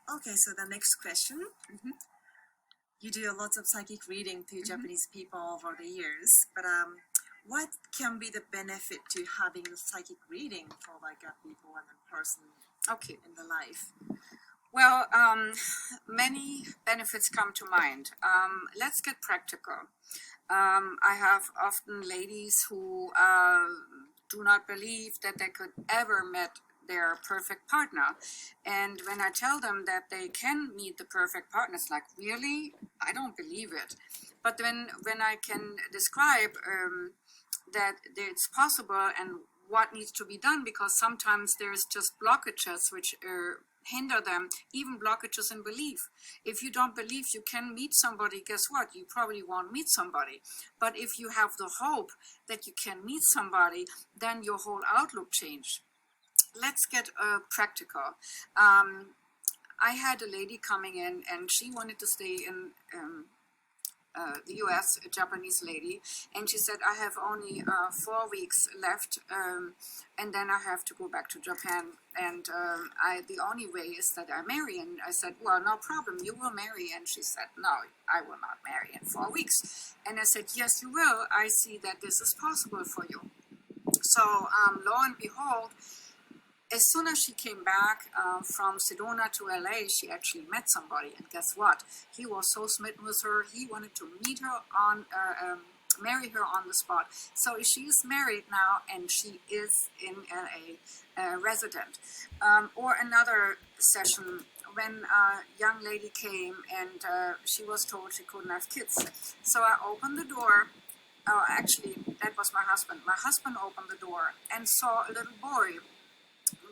Okay, so the next question. You do a lot of psychic reading to Japanese people over the years, but what can be the benefit to having a psychic reading for like a people and a person in the life? Well, many benefits come to mind. Let's get practical. I have often ladies who do not believe that they could ever meet their perfect partner. And when I tell them that they can meet the perfect partner, it's like, really? I don't believe it. But when I can describe that it's possible and what needs to be done, because sometimes there's just blockages which hinder them, even blockages in belief. If you don't believe you can meet somebody, guess what? You probably won't meet somebody. But if you have the hope that you can meet somebody, then your whole outlook changes. Let's get practical. I had a lady coming in and she wanted to stay in the US, a Japanese lady, and she said, I have only 4 weeks left, and then I have to go back to Japan, and the only way is that I marry. And I said, well, no problem, you will marry. And she said, no, I will not marry in 4 weeks. And I said, yes, you will. I see that this is possible for you. So lo and behold, as soon as she came back from Sedona to LA, she actually met somebody, and guess what? He was so smitten with her, he wanted to meet her on, marry her on the spot. So she is married now, and she is in LA, resident. Or another session when a young lady came and she was told she couldn't have kids. So I opened the door. Oh, actually, that was my husband. My husband opened the door and saw a little boy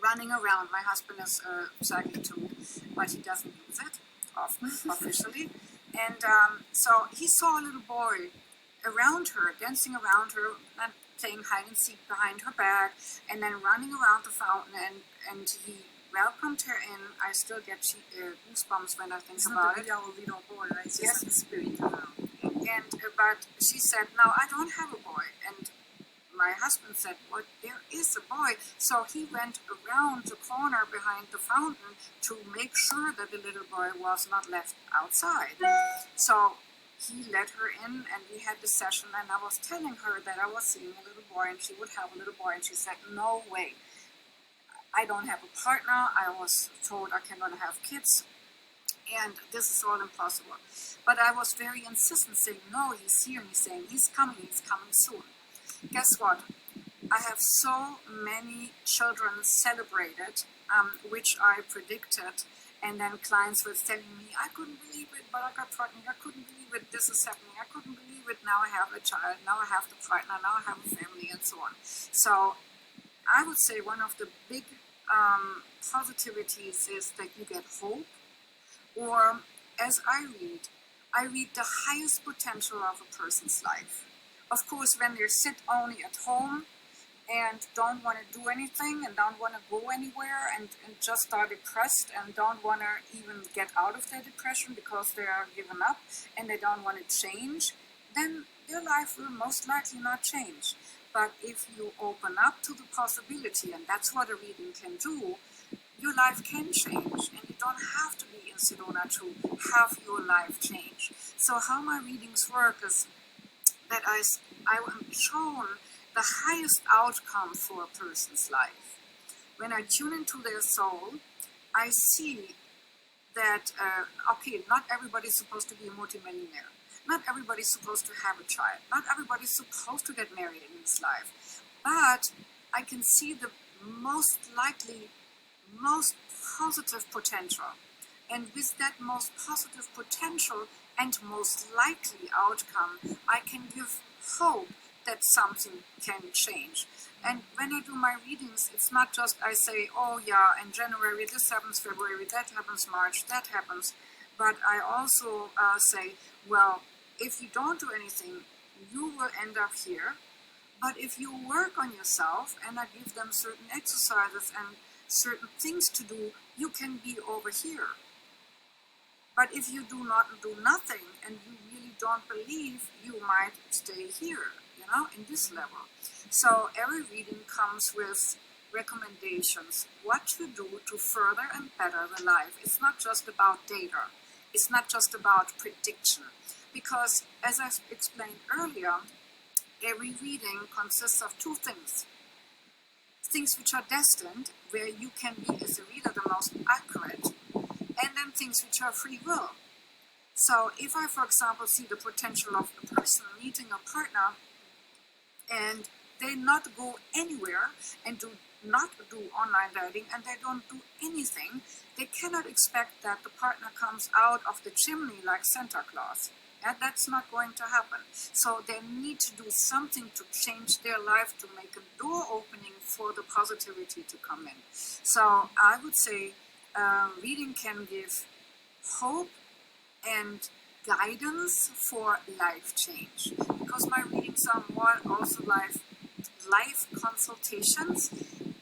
running around. My husband is psychic too, but he doesn't use it often, officially. And so he saw a little boy around her, dancing around her, and playing hide and seek behind her back, and then running around the fountain, and he welcomed her in. I still get goosebumps when I think about it. Little boy, right? It's yes. Like a spirit. But she said, no, I don't have a boy. And my husband said, well, there is a boy. So he went around the corner behind the fountain to make sure that the little boy was not left outside. So he let her in, and we had this session, and I was telling her that I was seeing a little boy and she would have a little boy, and she said, no way. I don't have a partner. I was told I cannot have kids, and this is all impossible. But I was very insistent, saying, no, he's here, and he's saying, he's coming soon. Guess what? I have so many children celebrated, which I predicted, and then clients were telling me, I couldn't believe it, but I got pregnant, I couldn't believe it, this is happening, I couldn't believe it, now I have a child, now I have the partner, now I have a family, and so on. So I would say one of the big positivities is that you get hope, or as I read the highest potential of a person's life. Of course, when they sit only at home and don't want to do anything and don't want to go anywhere and just are depressed and don't want to even get out of their depression because they are given up and they don't want to change, then their life will most likely not change. But if you open up to the possibility, and that's what a reading can do, your life can change, and you don't have to be in Sedona to have your life change. So how my readings work is that I am shown the highest outcome for a person's life. When I tune into their soul, I see that, okay, not everybody's supposed to be a multimillionaire. Not everybody's supposed to have a child. Not everybody's supposed to get married in this life. But I can see the most likely, most positive potential. And with that most positive potential and most likely outcome, I can give hope that something can change. And when I do my readings, it's not just I say, oh yeah, in January this happens, February that happens, March that happens. But I also say, well, if you don't do anything, you will end up here. But if you work on yourself, and I give them certain exercises and certain things to do, you can be over here. But if you do not do nothing and you really don't believe, you might stay here, in this level. So every reading comes with recommendations, what to do to further and better the life. It's not just about data. It's not just about prediction. Because, as I explained earlier, every reading consists of two things. Things which are destined, where you can be, as a reader, the most accurate, and then things which are free will. So if I, for example, see the potential of a person meeting a partner, and they not go anywhere and do not do online dating, and they don't do anything, they cannot expect that the partner comes out of the chimney like Santa Claus. And that's not going to happen. So they need to do something to change their life, to make a door opening for the positivity to come in. So I would say reading can give hope and guidance for life change. Because my readings are more also life consultations,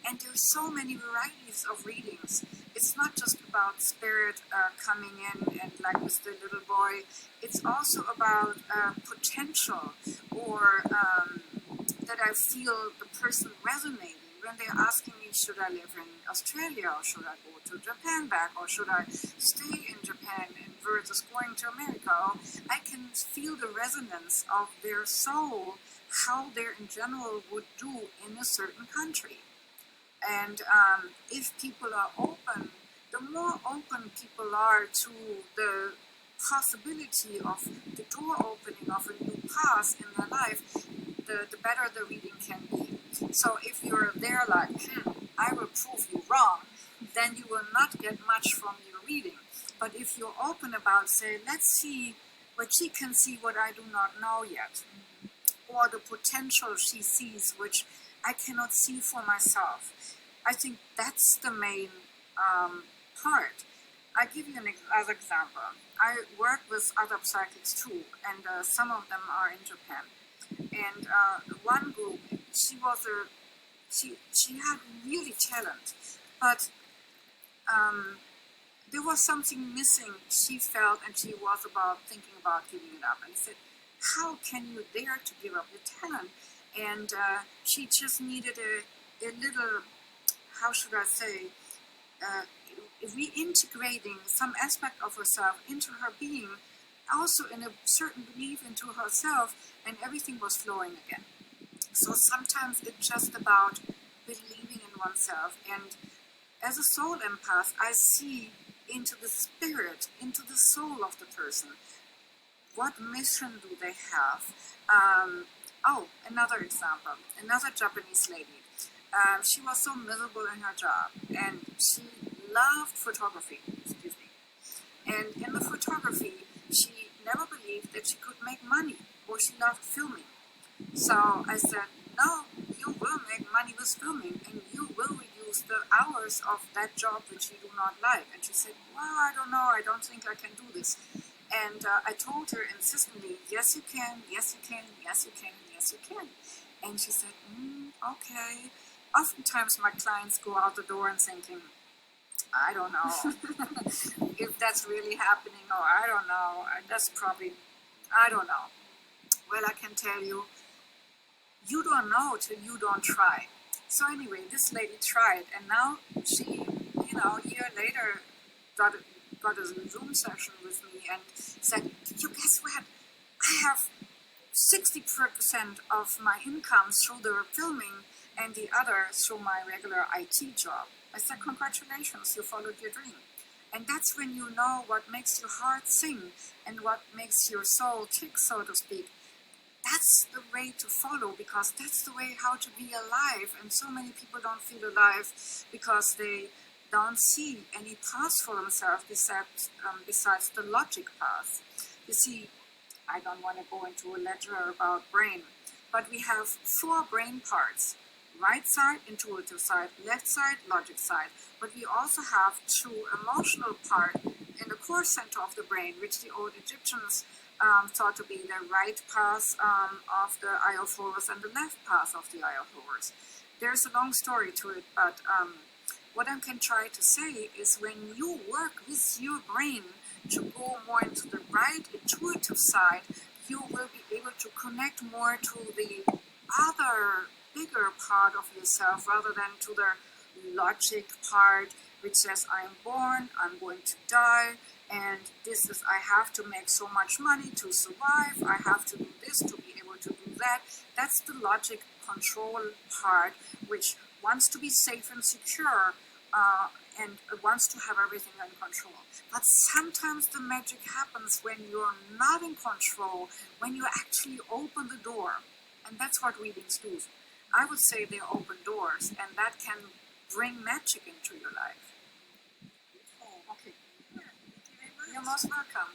and there's so many varieties of readings. It's not just about spirit coming in and like with the little boy. It's also about potential, or that I feel the person resonating when they're asking me, should I live in Australia, or should I go to Japan back, or should I stay in Japan and versus going to America? Or I can feel the resonance of their soul, how they in general would do in a certain country. And if people are open, the more open people are to the possibility of the door opening of a new path in their life, the better the reading can be. So if you're there like, I will prove you wrong, then you will not get much from your reading. But if you're open about, say, let's see what she can see what I do not know yet, or the potential she sees which I cannot see for myself, I think that's the main part. I give you another example. I work with other psychics too, and some of them are in Japan. And one group, she had really talent, but there was something missing. She felt, and she was thinking about giving it up. And I said, "How can you dare to give up your talent?" And she just needed a little, how should I say, reintegrating some aspect of herself into her being, also in a certain belief into herself, and everything was flowing again. So sometimes it's just about believing in oneself. And as a soul empath, I see into the spirit, into the soul of the person. What mission do they have? Another example. Another Japanese lady. She was so miserable in her job, and she loved photography. Excuse me. And in the photography, she never believed that she could make money, or she loved filming. So I said, no, you will make money with filming, and you will reduce the hours of that job which you do not like. And she said, well, I don't know, I don't think I can do this. And I told her insistently, yes you can, yes you can, yes you can, yes you can. And she said, okay. Oftentimes my clients go out the door and thinking, I don't know if that's really happening, or I don't know, that's probably, I don't know. Well, I can tell you, you don't know till you don't try. So anyway, this lady tried, and now she, a year later, got a Zoom session with me and said, you guess what? I have 60% of my income through the filming and the other through my regular IT job. I said, congratulations, you followed your dream. And that's when you know what makes your heart sing and what makes your soul tick, so to speak. That's the way to follow, because that's the way how to be alive. And so many people don't feel alive because they don't see any path for themselves besides the logic path. You see, I don't want to go into a lecture about brain, but we have 4 brain parts. Right side, intuitive side, left side, logic side. But we also have 2 emotional part in the core center of the brain, which the old Egyptians thought to be the right path of the eye of Horus and the left path of the eye of Horus. There's a long story to it, but what I can try to say is when you work with your brain to go more into the right intuitive side, you will be able to connect more to the other bigger part of yourself rather than to the logic part which says I'm born, I'm going to die, and this is, I have to make so much money to survive, I have to do this to be able to do that. That's the logic control part, which wants to be safe and secure, and wants to have everything in control. But sometimes the magic happens when you're not in control, when you actually open the door. And that's what readings do. I would say they open doors, and that can bring magic into your life. Oh, Okay. yeah, thank you very much. You're most welcome.